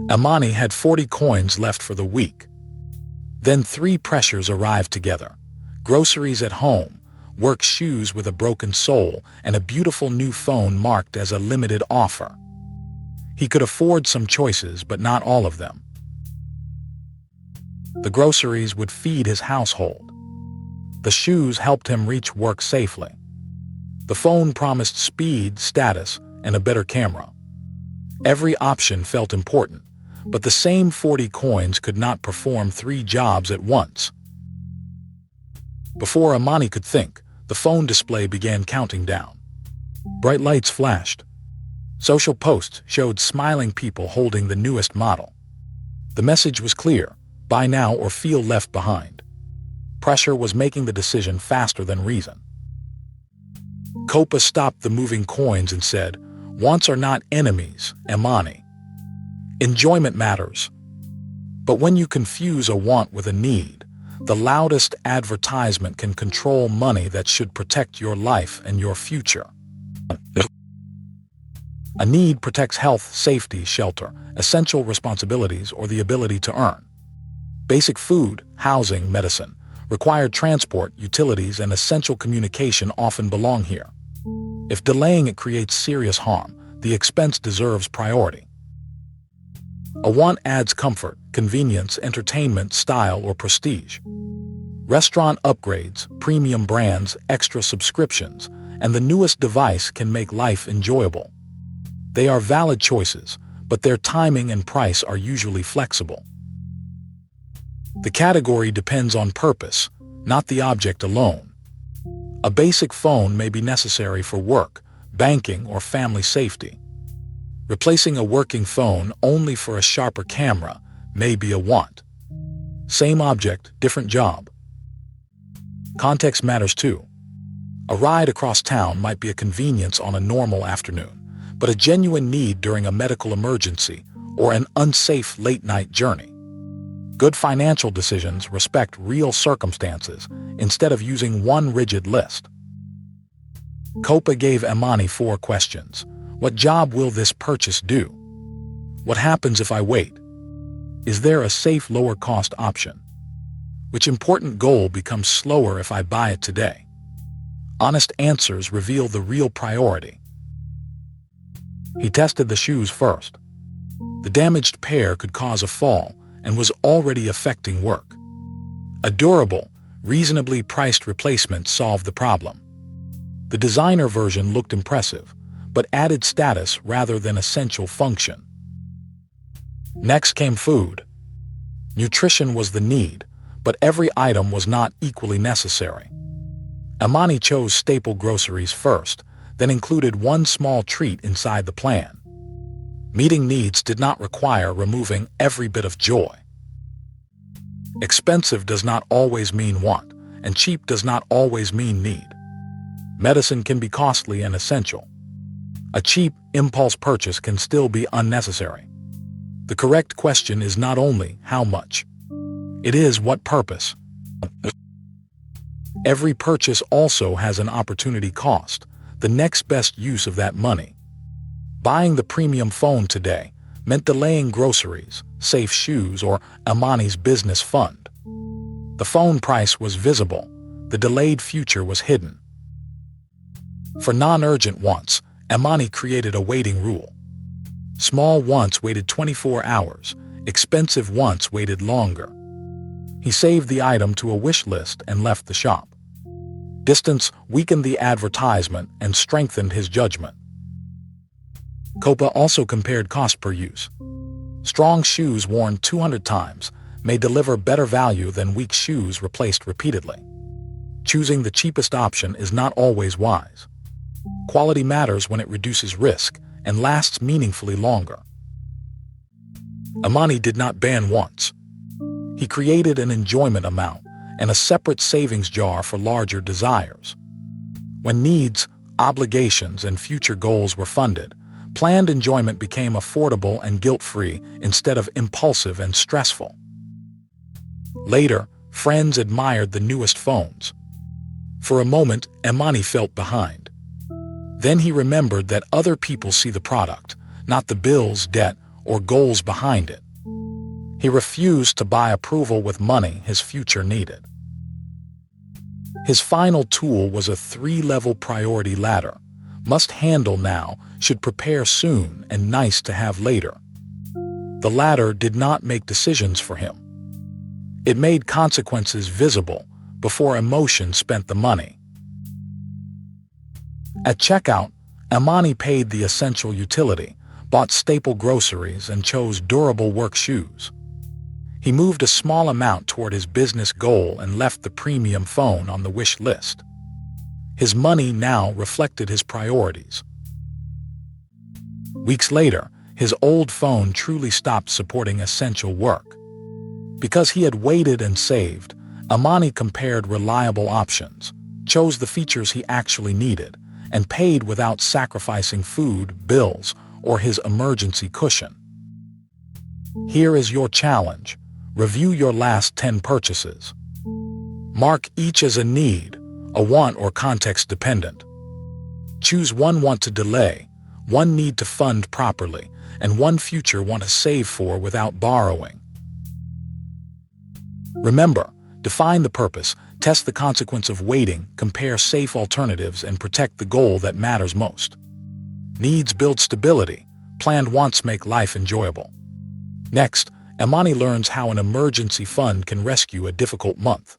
Amani had 40 coins left for the week. Then 3 pressures arrived together: groceries at home, work shoes with a broken sole, and a beautiful new phone marked as a limited offer. He could afford some choices, but not all of them. The groceries would feed his household. The shoes helped him reach work safely. The phone promised speed, status, and a better camera. Every option felt important, but the same 40 coins could not perform 3 jobs at once. Before Amani could think, the phone display began counting down. Bright lights flashed. Social posts showed smiling people holding the newest model. The message was clear: buy now or feel left behind. Pressure was making the decision faster than reason. Copa stopped the moving coins and said, "Wants are not enemies, Amani. Enjoyment matters. But when you confuse a want with a need, the loudest advertisement can control money that should protect your life and your future." A need protects health, safety, shelter, essential responsibilities, or the ability to earn. Basic food, housing, medicine, required transport, utilities, and essential communication often belong here. If delaying it creates serious harm, the expense deserves priority. A want adds comfort, convenience, entertainment, style, or prestige. Restaurant upgrades, premium brands, extra subscriptions, and the newest device can make life enjoyable. They are valid choices, but their timing and price are usually flexible. The category depends on purpose, not the object alone. A basic phone may be necessary for work, banking, or family safety. Replacing a working phone only for a sharper camera may be a want. Same object, different job. Context matters too. A ride across town might be a convenience on a normal afternoon, but a genuine need during a medical emergency or an unsafe late-night journey. Good financial decisions respect real circumstances instead of using one rigid list. Copa gave Amani 4 questions. What job will this purchase do? What happens if I wait? Is there a safe lower-cost option? Which important goal becomes slower if I buy it today? Honest answers reveal the real priority. He tested the shoes first. The damaged pair could cause a fall and was already affecting work. A durable, reasonably priced replacement solved the problem. The designer version looked impressive, but added status rather than essential function. Next came food. Nutrition was the need, but every item was not equally necessary. Amani chose staple groceries first, then included one small treat inside the plan. Meeting needs did not require removing every bit of joy. Expensive does not always mean want, and cheap does not always mean need. Medicine can be costly and essential. A cheap, impulse purchase can still be unnecessary. The correct question is not only how much. It is what purpose. Every purchase also has an opportunity cost, the next best use of that money. Buying the premium phone today meant delaying groceries, safe shoes, or Amani's business fund. The phone price was visible. The delayed future was hidden. For non-urgent wants, Amani created a waiting rule. Small wants waited 24 hours. Expensive wants waited longer. He saved the item to a wish list and left the shop. Distance weakened the advertisement and strengthened his judgment. Copa also compared cost per use. Strong shoes worn 200 times may deliver better value than weak shoes replaced repeatedly. Choosing the cheapest option is not always wise. Quality matters when it reduces risk and lasts meaningfully longer. Amani did not ban wants. He created an enjoyment amount and a separate savings jar for larger desires. When needs, obligations, and future goals were funded, planned enjoyment became affordable and guilt-free instead of impulsive and stressful. Later, friends admired the newest phones. For a moment, Amani felt behind. Then he remembered that other people see the product, not the bills, debt, or goals behind it. He refused to buy approval with money his future needed. His final tool was a 3-level priority ladder. Must handle now, should prepare soon, and nice to have later. The ladder did not make decisions for him. It made consequences visible before emotion spent the money. At checkout, Amani paid the essential utility, bought staple groceries, and chose durable work shoes. He moved a small amount toward his business goal and left the premium phone on the wish list. His money now reflected his priorities. Weeks later, his old phone truly stopped supporting essential work. Because he had waited and saved, Amani compared reliable options, chose the features he actually needed, and paid without sacrificing food, bills, or his emergency cushion. Here is your challenge. Review your last 10 purchases. Mark each as a need, a want or context dependent. Choose one want to delay, one need to fund properly, and one future want to save for without borrowing. Remember, define the purpose, test the consequence of waiting, compare safe alternatives, and protect the goal that matters most. Needs build stability, planned wants make life enjoyable. Next, Amani learns how an emergency fund can rescue a difficult month.